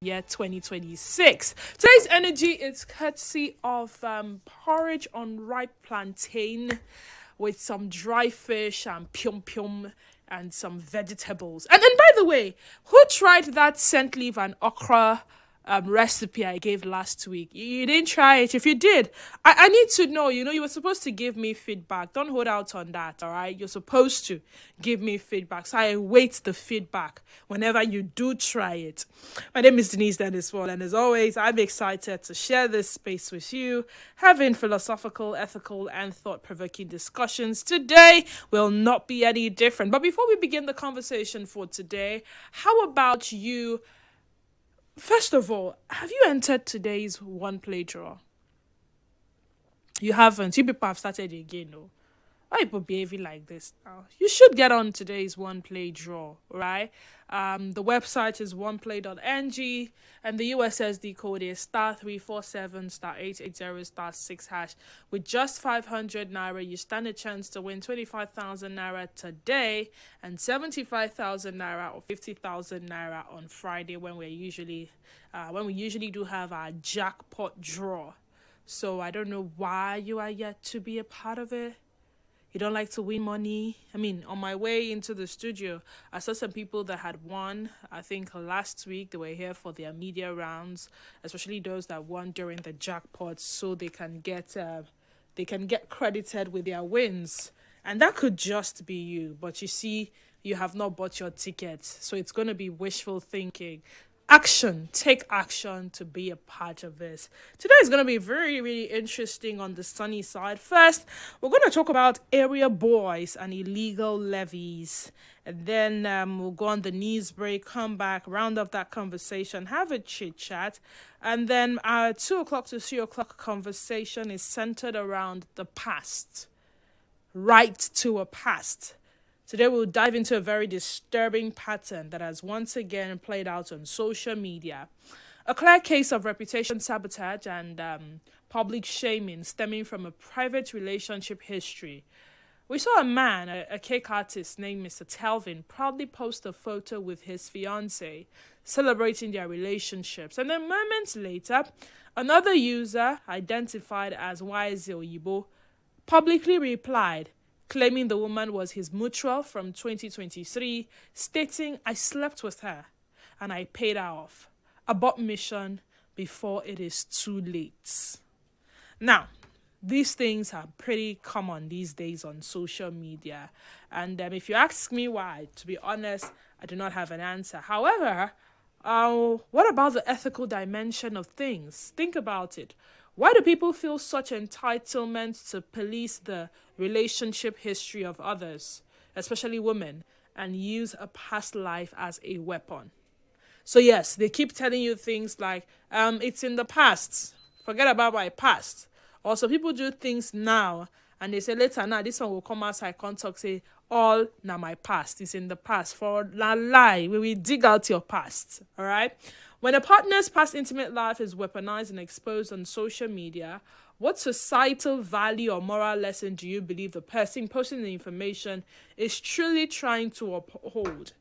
year 2026. Today's energy is courtesy of porridge on ripe plantain with some dry fish and pyum pyum and some vegetables. And by the way, who tried that scent leaf and okra recipe I gave last week? You didn't try it. If you did, I need to know. You were supposed to give me feedback. Don't hold out on that, all right? You're supposed to give me feedback. So I await the feedback whenever you do try it. My name is Denise Dennis Worlu, and as always, I'm excited to share this space with you, having philosophical, ethical, and thought-provoking discussions. Today will not be any different. But before we begin the conversation for today, how about you? First of all, have you entered today's one play draw? You haven't. You people have started again, no? Why people behaving like this now? You should get on today's one play draw, right? The website is oneplay.ng and the USSD code is *347 *880 *6#. With just 500 naira, you stand a chance to win 25,000 naira today and 75,000 naira or 50,000 naira on Friday when we usually do have our jackpot draw. So I don't know why you are yet to be a part of it. You don't like to win money. I mean, on my way into the studio, I saw some people that had won. I think last week they were here for their media rounds, especially those that won during the jackpot, so they can get credited with their wins. And that could just be you, but you see, you have not bought your ticket, so it's going to be wishful thinking. Take action to be a part of this. Today is going to be very, really interesting on the sunny side. First, we're going to talk about area boys and illegal levies. And then we'll go on the news break, come back, round up that conversation, have a chit chat. And then our 2 o'clock to 3 o'clock conversation is centered around the past. Right to a past. Today we'll dive into a very disturbing pattern that has once again played out on social media. A clear case of reputation sabotage and public shaming stemming from a private relationship history. We saw a man, a cake artist named Mr. Telvin, proudly post a photo with his fiancée, celebrating their relationships. And then moments later, another user, identified as YZ Oyibo, publicly replied, claiming the woman was his mutual from 2023, stating, "I slept with her and I paid her off. Abort mission before it is too late." Now, these things are pretty common these days on social media. And if you ask me why, to be honest, I do not have an answer. However, what about the ethical dimension of things? Think about it. Why do people feel such entitlement to police the relationship history of others, especially women, and use a past life as a weapon? So yes, they keep telling you things like, it's in the past. Forget about my past. Also, people do things now, and they say later, now this one will come outside contact, say, all now my past is in the past. For la lie, we will dig out your past. All right. When a partner's past intimate life is weaponized and exposed on social media, what societal value or moral lesson do you believe the person posting the information is truly trying to uphold?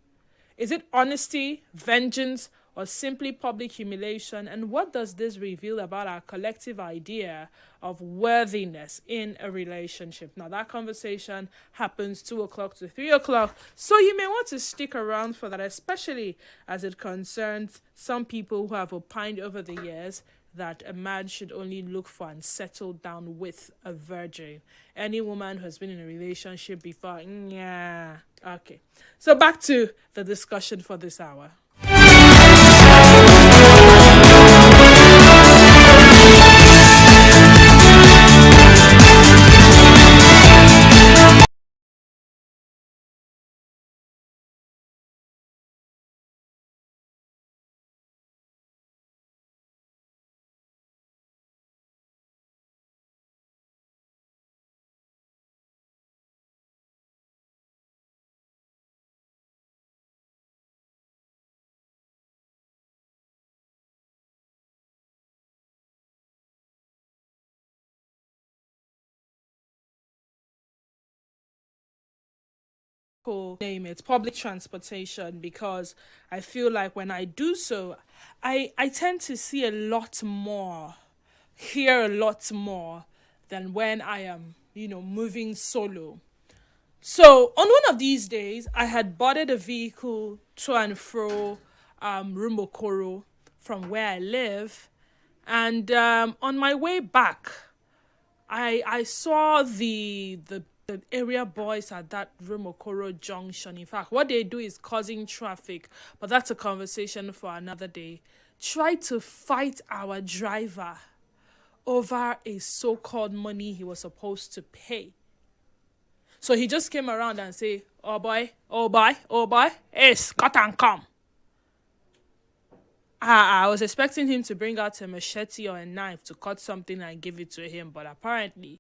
Is it honesty, vengeance, or simply public humiliation? And what does this reveal about our collective idea of worthiness in a relationship? Now, that conversation happens 2 o'clock to 3 o'clock, so you may want to stick around for that, especially as it concerns some people who have opined over the years that a man should only look for and settle down with a virgin. Any woman who has been in a relationship before, yeah. Okay, so back to the discussion for this hour. Name it public transportation, because I feel like when I do so, I tend to see a lot more, hear a lot more than when I am, moving solo. So on one of these days, I had boarded a vehicle to and fro Rumokoro from where I live, and on my way back, I saw the area boys at that Rumokoro junction. In fact, what they do is causing traffic, but that's a conversation for another day. Try to fight our driver over a so-called money he was supposed to pay. So he just came around and say, "Oh boy, oh boy, oh boy, hey, cut and come." I was expecting him to bring out a machete or a knife to cut something and give it to him, but apparently